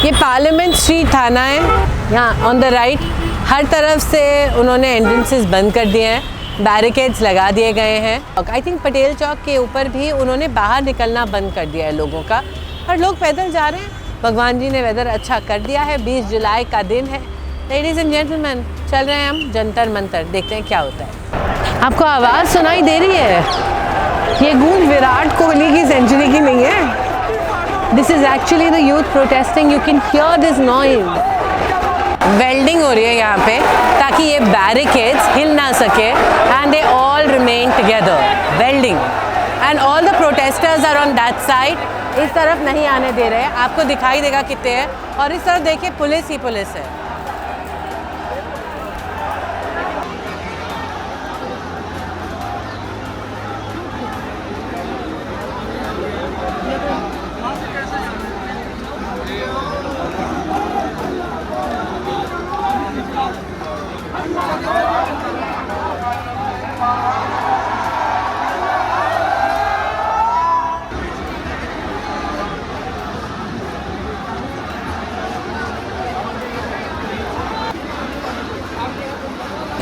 ये parliament street थाना है, यहाँ ऑन द राइट हर तरफ से उन्होंने एंट्रेंसेस बंद कर दिए हैं, बैरिकेड्स लगा दिए गए हैं। आई थिंक पटेल चौक के ऊपर भी उन्होंने बाहर निकलना बंद कर दिया है लोगों का, और लोग पैदल जा रहे हैं। भगवान जी ने वेदर अच्छा कर दिया है, 20 जुलाई का दिन है। लेडीज़ एंड जेंटलमैन, चल रहे हैं हम जंतर मंतर, देखते हैं क्या होता है। आपको आवाज़ सुनाई दे रही है? ये गूंज विराट कोहली की सेंचुरी की नहीं है। This is actually the youth protesting. You can hear this noise. Welding हो रही है यहाँ पे ताकि ये बैरिकेड्स हिल ना सके, and they all remain together. Welding, and all the protesters are on that side. इस तरफ नहीं आने दे रहे हैं, आपको दिखाई देगा कितने हैं, और इस तरफ देखिए पुलिस ही पुलिस है।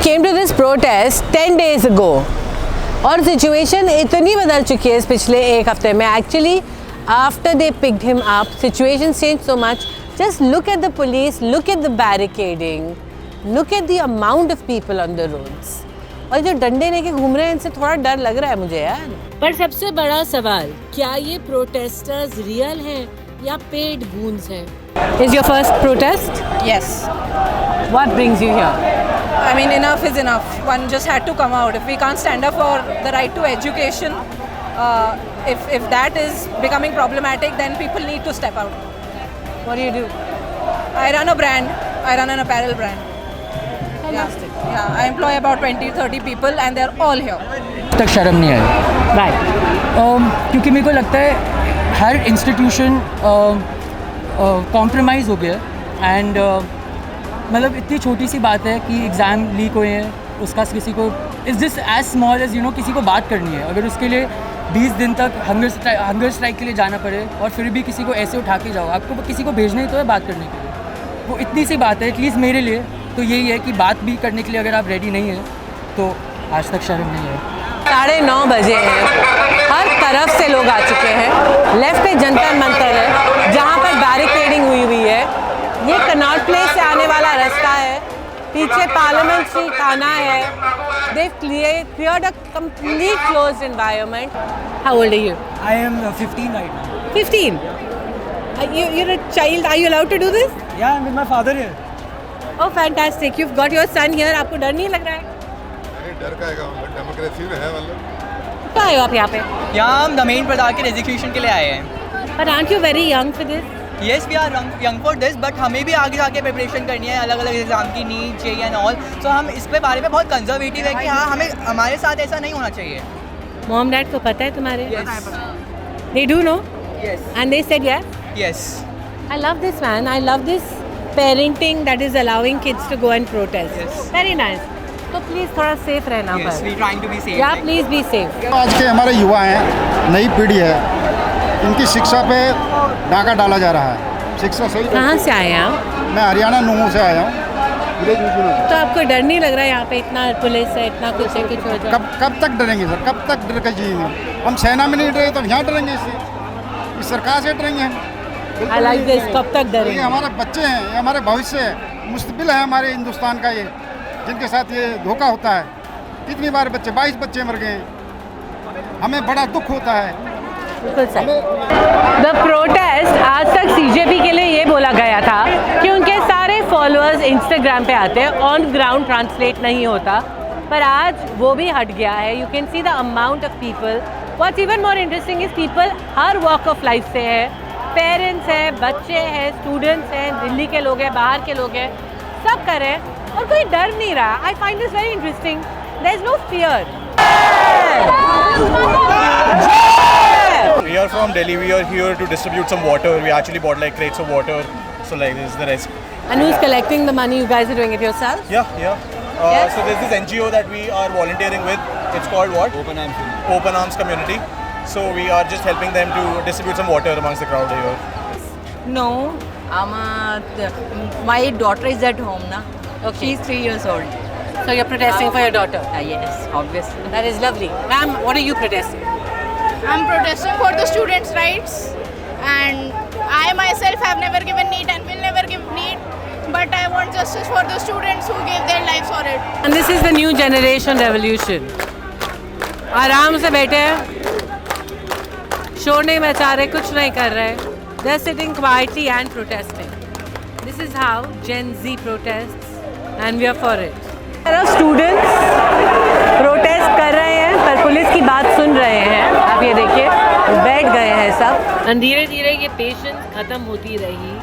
Came to this protest 10 days ago और सिचुएशन इतनी बदल चुकी है इस पिछले एक हफ्ते में। Actually after they picked him up, situation change so much. Just look at the police, look at the barricading, look at the amount of people on the roads. और जो डंडे लेके घूम रहे हैं, इनसे थोड़ा डर लग रहा है मुझे यार। पर सबसे बड़ा सवाल, क्या ये प्रोटेस्टर्स रियल हैं या पेड गूंस हैं? Is your first protest? Yes. What brings you here? I mean, enough is enough. One just had to come out. If we can't stand up for the right to education, if that is becoming problematic, then people need to step out. What do you do? I run a brand. I run an apparel brand. Fantastic. Yeah, I employ about 20-30 people and they're all here. तक शर्म नहीं आई। Right. क्योंकि मेरे को लगता है हर institution compromise हो गया एंड मतलब इतनी छोटी सी बात है कि एग्ज़ाम लीक हुए हैं, उसका किसी को is this as small as किसी को बात करनी है, अगर उसके लिए 20 दिन तक हंगर स्ट्राइक के लिए जाना पड़े और फिर भी किसी को ऐसे उठा के जाओ, आपको किसी को भेजना ही तो है बात करने के लिए। वो इतनी सी बात है, एटलीस्ट मेरे लिए तो यही है कि बात भी करने के लिए अगर आप रेडी नहीं हैं तो आज तक शर्म नहीं है। 9:30 बजे हैं, हर तरफ से लोग आ चुके हैं। लेफ्ट पे जंतर मंतर है जहाँ पर बैरिकेडिंग हुई है। ये कनॉट प्लेस से आने वाला रास्ता है, पीछे पार्लियामेंट स्ट्रीट थाना है। They've cleared a complete closed environment. How old are you? I am 15 right now. 15? You're a child. Are you allowed to do this? Yeah, I'm with my father here. Oh, fantastic. You've got your son here. आपको डर नहीं लग रहा है? अरे डर का है, डेमोक्रेसी में है मतलब। क्या आए हो आप यहाँ पे? यहाँ हम द मेन प्रधान के एग्जीक्यूशन के लिए आए हैं। But aren't you very young for this? Yes we are young for this, but हमें भी आगे जाके प्रिपरेशन करनी है, अलग अलग एग्जाम की नीट चाहिए एंड ऑल। सो हम इसके बारे में बहुत कंजर्वेटिव है कि हाँ हमें हमारे साथ ऐसा नहीं होना चाहिए। मॉम डैड को पता है तुम्हारे? They do know? Yes. And they said yes? Yes. I love this, man. I love this parenting that is allowing kids to go and protest. Yes. Very nice. तो प्लीज़ थोड़ा safe रहना Yes, पर। we trying to be safe. या please be safe. आज के हमारे युवा हैं, नई पीढ़ी है, इनकी शिक्षा पे डाका डाला जा रहा है। शिक्षा सही। कहाँ से आए आप? मैं हरियाणा नूहू से आया हूँ। तो आपको डर नहीं लग रहा है यहाँ पे इतना पुलिस है, इतना कुछ है, कुछ हो जाए? कब तक डरेंगे सर? कब तक डर कर जिएंगे? हम सेना में नहीं डरे तो यहाँ डरेंगे इससे, इस सरकार से डरेंगे हम। I like this. कब तक ये डरेंगे? हमारे बच्चे हैं, ये हमारे भविष्य है, मुस्तकबिल है हमारे हिंदुस्तान का, ये जिनके साथ ये धोखा होता है। कितनी बार 22 बच्चे मर गए, हमें बड़ा दुख होता है। बिल्कुल सही। द प्रोटेस्ट आज तक सीजेपी के लिए ये बोला गया था कि उनके सारे फॉलोअर्स इंस्टाग्राम पे आते हैं, ऑन ग्राउंड ट्रांसलेट नहीं होता, पर आज वो भी हट गया है। You can see the amount of people. What's even more interesting is people her walk of life से है, पेरेंट्स हैं, बच्चे हैं, स्टूडेंट्स हैं, दिल्ली के लोग हैं, बाहर के लोग हैं, सब कर रहे हैं और कोई डर नहीं रहा। I find this very interesting. There is no fear. We are from Delhi. We are here to distribute some water. We actually bought like crates of water. So like this is the rest. And who's collecting the money? You guys are doing it yourself? Yeah. Yes. So there's this NGO that we are volunteering with. It's called what? Open Arms Community. So we are just helping them to distribute some water amongst the crowd here. No, My daughter is at home now. Okay. She's 3 years old. So you're protesting for your daughter. Yes, obviously. That is lovely. Ma'am, what are you protesting? I'm protesting for the students' rights, and I myself have never given NEET and will never give NEET, but I want justice for the students who gave their lives for it. And this is the new generation revolution. आराम से बैठे हैं, शोर नहीं मचा रहे, कुछ नहीं कर रहे. They're sitting quietly and protesting. This is how Gen Z protests, and we are for it. Students protest कर रहे हैं, पर पुलिस की बात सुन रहे हैं. आप ये देखिए, बैठ गए हैं सब. और धीरे धीरे ये पेशेंस खत्म होती रही.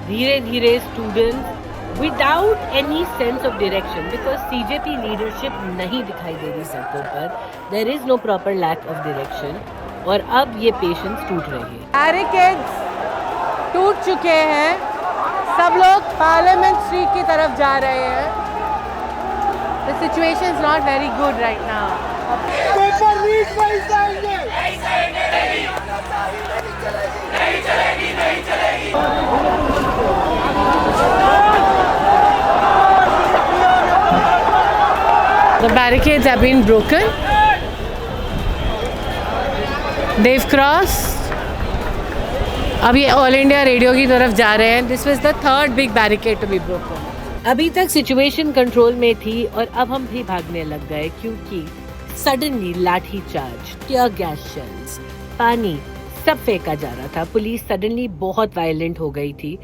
धीरे धीरे students without any sense of direction, because CJP leadership नहीं दिखाई दे रही सड़कों पर. There is no proper lack of direction, और अब ये पेशेंस टूट रहे हैं. बैरिकेड्स टूट चुके हैं. सब लोग पार्लियामेंट स्ट्रीट की तरफ जा रहे हैं. The situation is not very good right now. The barricades have been broken. They've crossed. अब ये ऑल इंडिया रेडियो की तरफ जा रहे हैं. This was the third big barricade to be broken. अभी तक सिचुएशन कंट्रोल में थी, और अब हम भी भागने लग गए, क्योंकि सडनली लाठी चार्ज, टीयर गैस शेल्स, पानी सब फेंका जा रहा था. पुलिस सडनली बहुत वायलेंट हो गई थी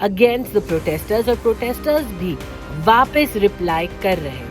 अगेंस्ट द प्रोटेस्टर्स, और प्रोटेस्टर्स भी वापस रिप्लाई कर रहे हैं.